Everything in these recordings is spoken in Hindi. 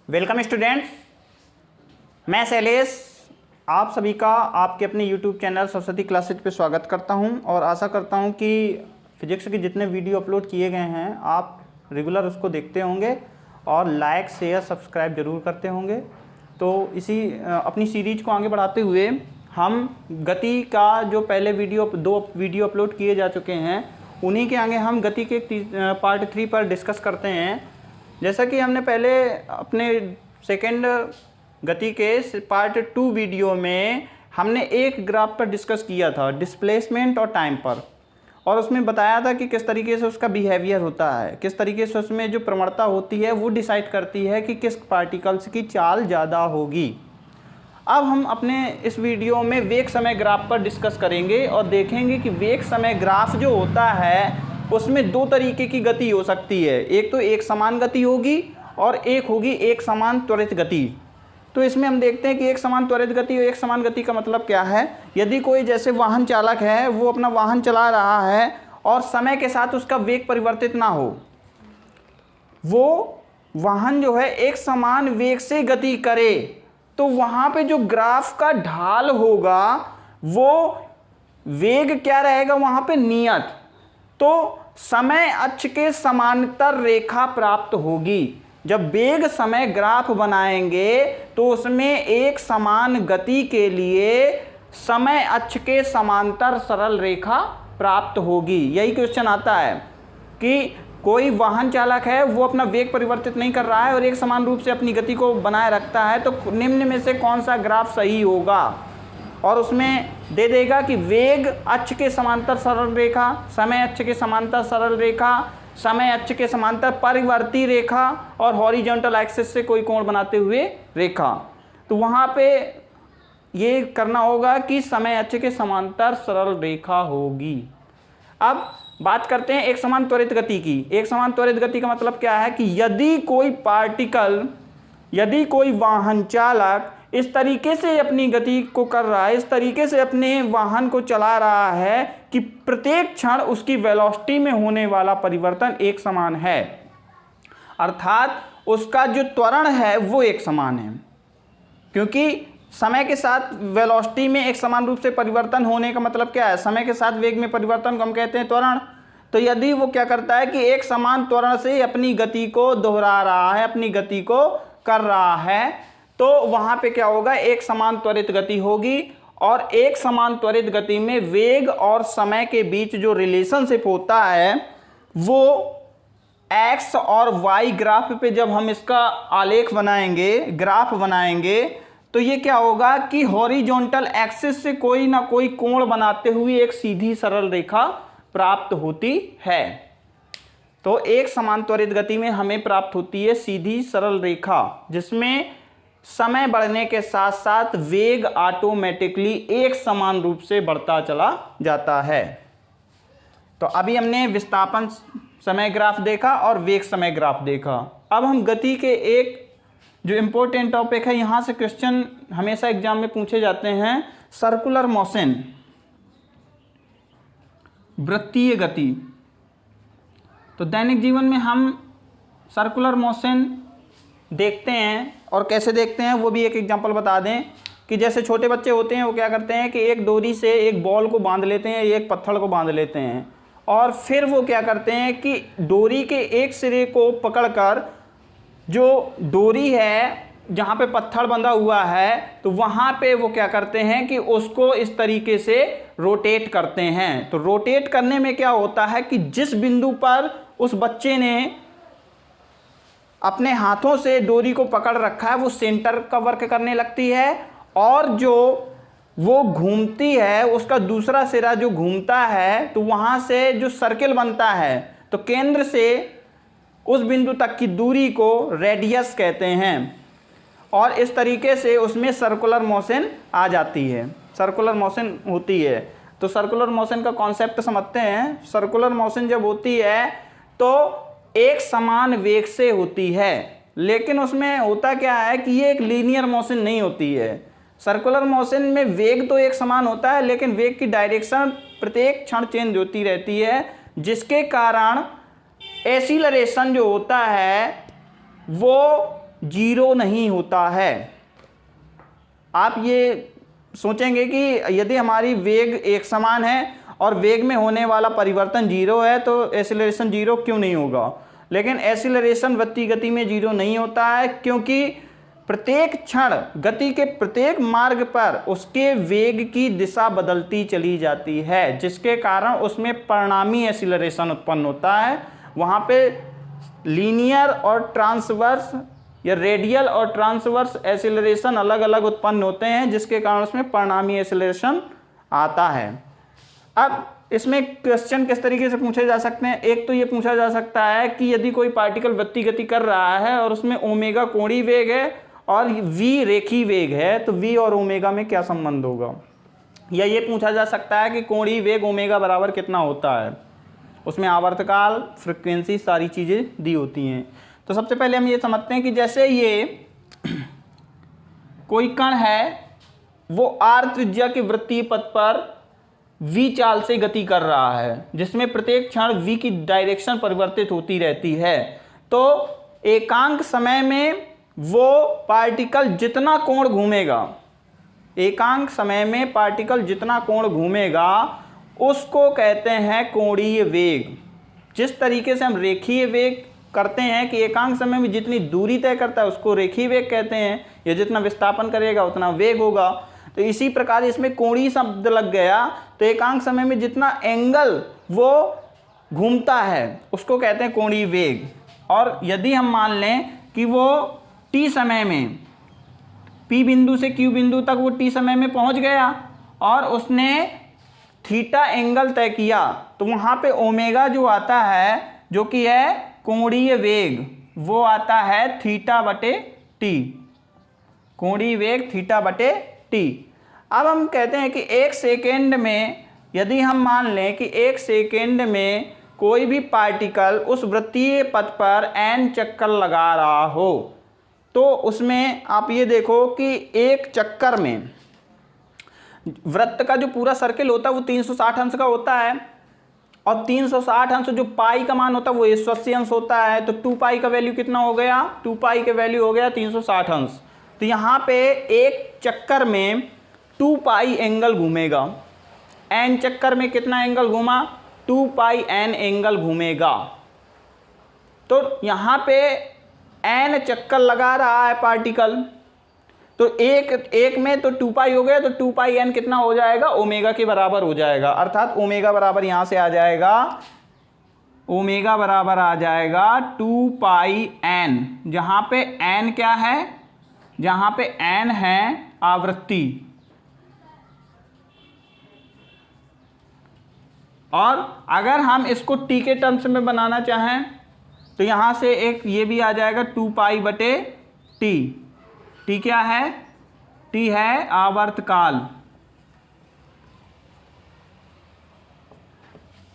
वेलकम स्टूडेंट्स, मैं शैलेश आप सभी का आपके अपने YouTube चैनल सरस्वती क्लासेज पे स्वागत करता हूं और आशा करता हूं कि फिजिक्स के जितने वीडियो अपलोड किए गए हैं आप रेगुलर उसको देखते होंगे और लाइक शेयर सब्सक्राइब जरूर करते होंगे। तो इसी अपनी सीरीज को आगे बढ़ाते हुए हम गति का जो पहले दो वीडियो अपलोड किए जा चुके हैं उन्हीं के आगे हम गति के पार्ट 3 पर डिस्कस करते हैं। जैसा कि हमने पहले अपने सेकेंड गति के पार्ट 2 वीडियो में हमने एक ग्राफ पर डिस्कस किया था डिस्प्लेसमेंट और टाइम पर, और उसमें बताया था कि किस तरीके से उसका बिहेवियर होता है, किस तरीके से उसमें जो प्रवणता होती है वो डिसाइड करती है कि किस पार्टिकल्स की चाल ज़्यादा होगी। अब हम अपने इस वीडियो में वेग समय ग्राफ पर डिस्कस करेंगे और देखेंगे कि वेग समय ग्राफ जो होता है उसमें दो तरीके की गति हो सकती है। एक तो एक समान गति होगी और एक होगी एक समान त्वरित गति। तो इसमें हम देखते हैं कि एक समान त्वरित गति और एक समान गति का मतलब क्या है। यदि कोई जैसे वाहन चालक है वो अपना वाहन चला रहा है और समय के साथ उसका वेग परिवर्तित ना हो, वो वाहन जो है एक समान वेग से गति करे, तो वहाँ पे जो ग्राफ का ढाल होगा वो वेग क्या रहेगा वहाँ पे नियत, तो समय अक्ष के समांतर रेखा प्राप्त होगी। जब वेग समय ग्राफ बनाएंगे तो उसमें एक समान गति के लिए समय अक्ष के समांतर सरल रेखा प्राप्त होगी। यही क्वेश्चन आता है कि कोई वाहन चालक है वो अपना वेग परिवर्तित नहीं कर रहा है और एक समान रूप से अपनी गति को बनाए रखता है, तो निम्न में से कौन सा ग्राफ सही होगा, और उसमें दे देगा कि वेग अक्ष के समांतर सरल रेखा, समय अक्ष के समांतर सरल रेखा, समय अक्ष के समांतर परिवर्ती रेखा और हॉरिजॉन्टल एक्सिस से कोई कोण बनाते हुए रेखा। तो वहाँ पे ये करना होगा कि समय अक्ष के समांतर सरल रेखा होगी। अब बात करते हैं एक समान त्वरित गति की। एक समान त्वरित गति का मतलब क्या है कि यदि कोई वाहन चालक इस तरीके से अपनी गति को कर रहा है, इस तरीके से अपने वाहन को चला रहा है कि प्रत्येक क्षण उसकी वेलोसिटी में होने वाला परिवर्तन एक समान है, अर्थात उसका जो त्वरण है वो एक समान है, क्योंकि समय के साथ वेलोसिटी में एक समान रूप से परिवर्तन होने का मतलब क्या है, समय के साथ वेग में परिवर्तन को हम कहते हैं त्वरण। तो यदि वो क्या करता है कि एक समान त्वरण से अपनी गति को दोहरा रहा है, अपनी गति को कर रहा है, तो वहाँ पे क्या होगा, एक समान त्वरित गति होगी। और एक समान त्वरित गति में वेग और समय के बीच जो रिलेशनशिप होता है वो एक्स और वाई ग्राफ पे जब हम इसका आलेख बनाएंगे, ग्राफ बनाएंगे, तो ये क्या होगा कि हॉरिजॉन्टल एक्सिस से कोई ना कोई कोण बनाते हुए एक सीधी सरल रेखा प्राप्त होती है। तो एक समान त्वरित गति में हमें प्राप्त होती है सीधी सरल रेखा, जिसमें समय बढ़ने के साथ साथ वेग ऑटोमेटिकली एक समान रूप से बढ़ता चला जाता है। तो अभी हमने विस्थापन समय ग्राफ देखा और वेग समय ग्राफ देखा। अब हम गति के एक जो इम्पोर्टेंट टॉपिक है, यहाँ से क्वेश्चन हमेशा एग्जाम में पूछे जाते हैं, सर्कुलर मोशन, वृत्तीय गति। तो दैनिक जीवन में हम सर्कुलर मोशन देखते हैं, और कैसे देखते हैं वो भी एक एग्जांपल बता दें कि जैसे छोटे बच्चे होते हैं वो क्या करते हैं कि एक डोरी से एक बॉल को बांध लेते हैं, एक पत्थर को बांध लेते हैं, और फिर वो क्या करते हैं कि डोरी के एक सिरे को पकड़कर जो डोरी है जहाँ पे पत्थर बंधा हुआ है तो वहाँ पे वो क्या करते हैं कि उसको इस तरीके से रोटेट करते हैं। तो रोटेट करने में क्या होता है कि जिस बिंदु पर उस बच्चे ने अपने हाथों से डोरी को पकड़ रखा है वो सेंटर का वर्क करने लगती है, और जो वो घूमती है उसका दूसरा सिरा जो घूमता है तो वहाँ से जो सर्किल बनता है, तो केंद्र से उस बिंदु तक की दूरी को रेडियस कहते हैं, और इस तरीके से उसमें सर्कुलर मोशन आ जाती है, सर्कुलर मोशन होती है। तो सर्कुलर मोशन का कॉन्सेप्ट समझते हैं। सर्कुलर मोशन जब होती है तो एक समान वेग से होती है, लेकिन उसमें होता क्या है कि ये एक लीनियर मोशन नहीं होती है। सर्कुलर मोशन में वेग तो एक समान होता है, लेकिन वेग की डायरेक्शन प्रत्येक क्षण चेंज होती रहती है, जिसके कारण एक्सीलरेशन जो होता है वो जीरो नहीं होता है। आप ये सोचेंगे कि यदि हमारी वेग एक समान है और वेग में होने वाला परिवर्तन जीरो है तो एक्सीलरेशन जीरो क्यों नहीं होगा, लेकिन एक्सीलरेशन वृत्तीय गति में जीरो नहीं होता है, क्योंकि प्रत्येक क्षण गति के प्रत्येक मार्ग पर उसके वेग की दिशा बदलती चली जाती है, जिसके कारण उसमें परिणामी एक्सीलरेशन उत्पन्न होता है। वहाँ पे लीनियर और ट्रांसवर्स या रेडियल और ट्रांसवर्स एक्सीलरेशन अलग अलग उत्पन्न होते हैं, जिसके कारण उसमें परिणामी एक्सीलरेशन आता है। अब इसमें क्वेश्चन किस तरीके से पूछे जा सकते हैं। एक तो ये पूछा जा सकता है कि यदि कोई पार्टिकल वृत्तीय गति कर रहा है और उसमें ओमेगा कोणीय वेग है और v रेखीय वेग है, तो v और ओमेगा में क्या संबंध होगा। या ये पूछा जा सकता है कि कोणीय वेग ओमेगा बराबर कितना होता है, उसमें आवर्तकाल, फ्रिक्वेंसी, सारी चीज़ें दी होती हैं। तो सबसे पहले हम ये समझते हैं कि जैसे ये कोई कण है वो r त्रिज्या के वृत्तीय पथ पर v चाल से गति कर रहा है, जिसमें प्रत्येक क्षण v की डायरेक्शन परिवर्तित होती रहती है। तो एकांक समय में वो पार्टिकल जितना कोण घूमेगा, एकांक समय में पार्टिकल जितना कोण घूमेगा उसको कहते हैं कोणीय वेग। जिस तरीके से हम रेखीय वेग करते हैं कि एकांक समय में जितनी दूरी तय करता है उसको रेखीय वेग कहते हैं, या जितना विस्थापन करेगा उतना वेग होगा। तो इसी प्रकार इसमें कोणीय शब्द लग गया, तो एकांक समय में जितना एंगल वो घूमता है उसको कहते हैं कोणीय वेग। और यदि हम मान लें कि वो t समय में p बिंदु से q बिंदु तक वो t समय में पहुंच गया और उसने थीटा एंगल तय किया, तो वहाँ पे ओमेगा जो आता है, जो कि है कोणीय वेग, वो आता है थीटा बटे टी, कोणीय वेग थीटा बटे टी। अब हम कहते हैं कि एक सेकेंड में, यदि हम मान लें कि एक सेकेंड में कोई भी पार्टिकल उस वृत्तीय पथ पर n चक्कर लगा रहा हो, तो उसमें आप ये देखो कि एक चक्कर में वृत्त का जो पूरा सर्किल होता है वो 360 अंश का होता है, और 360 अंश जो पाई का मान होता है वो 180 अंश होता है। तो 2 पाई का वैल्यू कितना हो गया, 2 पाई का वैल्यू हो गया 360 अंश। तो यहाँ पे एक चक्कर में 2 पाई एंगल घूमेगा, n चक्कर में कितना एंगल घूमा, 2 पाई n एंगल घूमेगा। तो यहाँ पे n चक्कर लगा रहा है पार्टिकल, तो एक में तो 2 पाई हो गया, तो 2 पाई n कितना हो जाएगा, ओमेगा के बराबर हो जाएगा। अर्थात ओमेगा बराबर यहाँ से आ जाएगा, ओमेगा बराबर आ जाएगा 2 पाई n, जहाँ पे n क्या है, जहाँ पे n है आवृत्ति, और अगर हम इसको t के टर्म्स में बनाना चाहें तो यहाँ से एक ये भी आ जाएगा 2 पाई बटे टी। टी क्या है, टी है आवर्तकाल,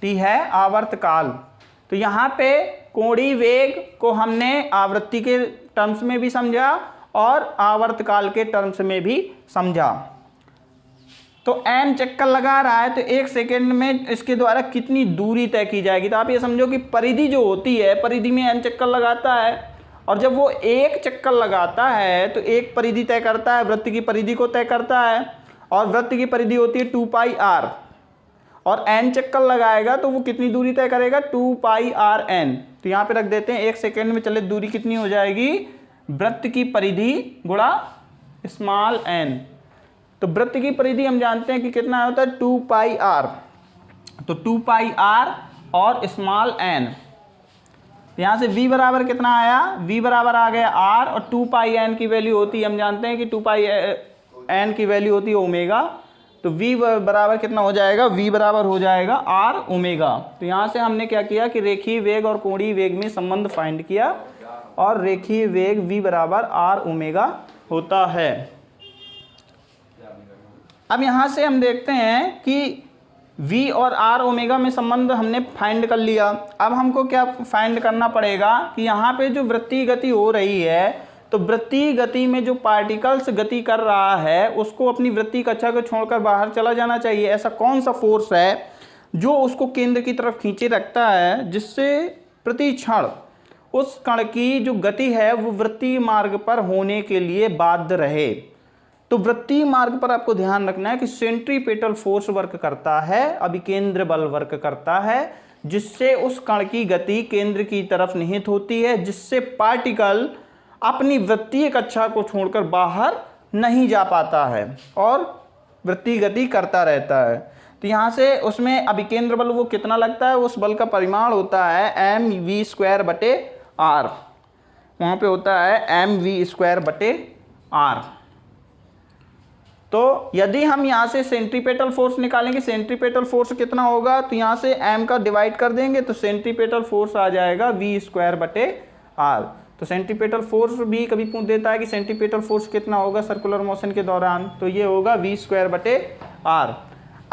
टी है आवर्तकाल। तो यहाँ पे कोणीय वेग को हमने आवृत्ति के टर्म्स में भी समझा और आवर्तकाल के टर्म्स में भी समझा। तो n चक्कर लगा रहा है, तो एक सेकेंड में इसके द्वारा कितनी दूरी तय की जाएगी। तो आप ये समझो कि परिधि जो होती है, परिधि में n चक्कर लगाता है, और जब वो एक चक्कर लगाता है तो एक परिधि तय करता है, वृत्त की परिधि को तय करता है, और वृत्त की परिधि होती है 2 पाई r, और n चक्कर लगाएगा तो वो कितनी दूरी तय करेगा, 2 पाई r n। तो यहाँ पे रख देते हैं, एक सेकेंड में चले दूरी कितनी हो जाएगी, वृत्त की परिधि गुणा स्मॉल n। तो वृत्त की परिधि हम जानते हैं कि कितना होता है, 2 पाई r, तो 2 पाई r और स्मॉल n। यहाँ से v बराबर कितना आया, v बराबर आ गया r, और 2 पाई n की वैल्यू होती है, हम जानते हैं कि 2 पाई n की वैल्यू होती है ओमेगा। तो v बराबर कितना हो जाएगा, v बराबर हो जाएगा r ओमेगा। तो यहाँ से हमने क्या किया कि रेखीय वेग और कोणीय वेग में संबंध फाइंड किया, और रेखीय वेग v बराबर r ओमेगा होता है। अब यहाँ से हम देखते हैं कि v और r ओमेगा में संबंध हमने फाइंड कर लिया। अब हमको क्या फाइंड करना पड़ेगा कि यहाँ पे जो वृत्तीय गति हो रही है, तो वृत्तीय गति में जो पार्टिकल्स गति कर रहा है उसको अपनी वृत्तीय कक्षा को छोड़कर बाहर चला जाना चाहिए। ऐसा कौन सा फोर्स है जो उसको केंद्र की तरफ खींचे रखता है, जिससे प्रति क्षण उस कण की जो गति है वो वृत्तीय मार्ग पर होने के लिए बाध्य रहे। तो वृत्तीय मार्ग पर आपको ध्यान रखना है कि सेंट्रीपेटल फोर्स वर्क करता है, अभिकेंद्र बल वर्क करता है, जिससे उस कण की गति केंद्र की तरफ निहित होती है, जिससे पार्टिकल अपनी वृत्तीय कक्षा को छोड़कर बाहर नहीं जा पाता है और वृत्तीय गति करता रहता है। तो यहाँ से उसमें अभिकेंद्र बल वो कितना लगता है, उस बल का परिमाण होता है mv²/r, वहाँ पे होता है mv²/r। तो यदि हम यहाँ से सेंट्रीपेटल फोर्स निकालेंगे, सेंट्रीपेटल फोर्स कितना होगा, तो यहाँ से m का डिवाइड कर देंगे तो सेंट्रीपेटल फोर्स आ जाएगा v²/r। तो सेंट्रीपेटल फोर्स भी कभी पूछ देता है कि सेंट्रीपेटल फोर्स कितना होगा सर्कुलर मोशन के दौरान, तो ये होगा v²/r।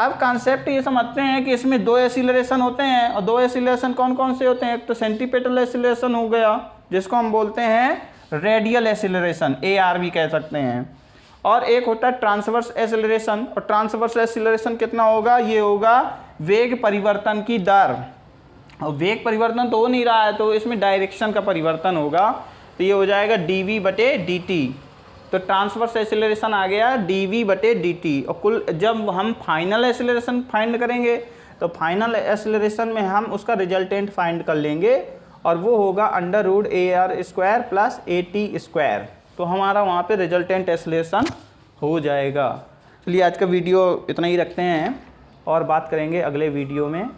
अब कॉन्सेप्ट ये समझते हैं कि इसमें दो एक्सीलरेशन होते हैं, और दो एक्सीलरेशन कौन कौन से होते हैं। एक तो सेंट्रीपेटल एक्सीलरेशन हो गया, जिसको हम बोलते हैं रेडियल एक्सीलरेशन, AR भी कह सकते हैं, और एक होता है ट्रांसवर्स एक्सीलरेशन। और ट्रांसवर्स एक्सीलरेशन कितना होगा, ये होगा वेग परिवर्तन की दर। और वेग परिवर्तन तो हो नहीं रहा है, तो इसमें डायरेक्शन का परिवर्तन होगा, तो ये हो जाएगा dv/dt। तो ट्रांसवर्स एक्सीलरेशन आ गया dv/dt। और कुल जब हम फाइनल एक्सीलरेशन फाइंड करेंगे तो फाइनल एक्सीलरेशन में हम उसका रिजल्टेंट फाइंड कर लेंगे, और वो होगा √AR² + AT²। तो हमारा वहाँ पे रिजल्टेंट एक्सीलरेशन हो जाएगा। चलिए आज का वीडियो इतना ही रखते हैं और बात करेंगे अगले वीडियो में।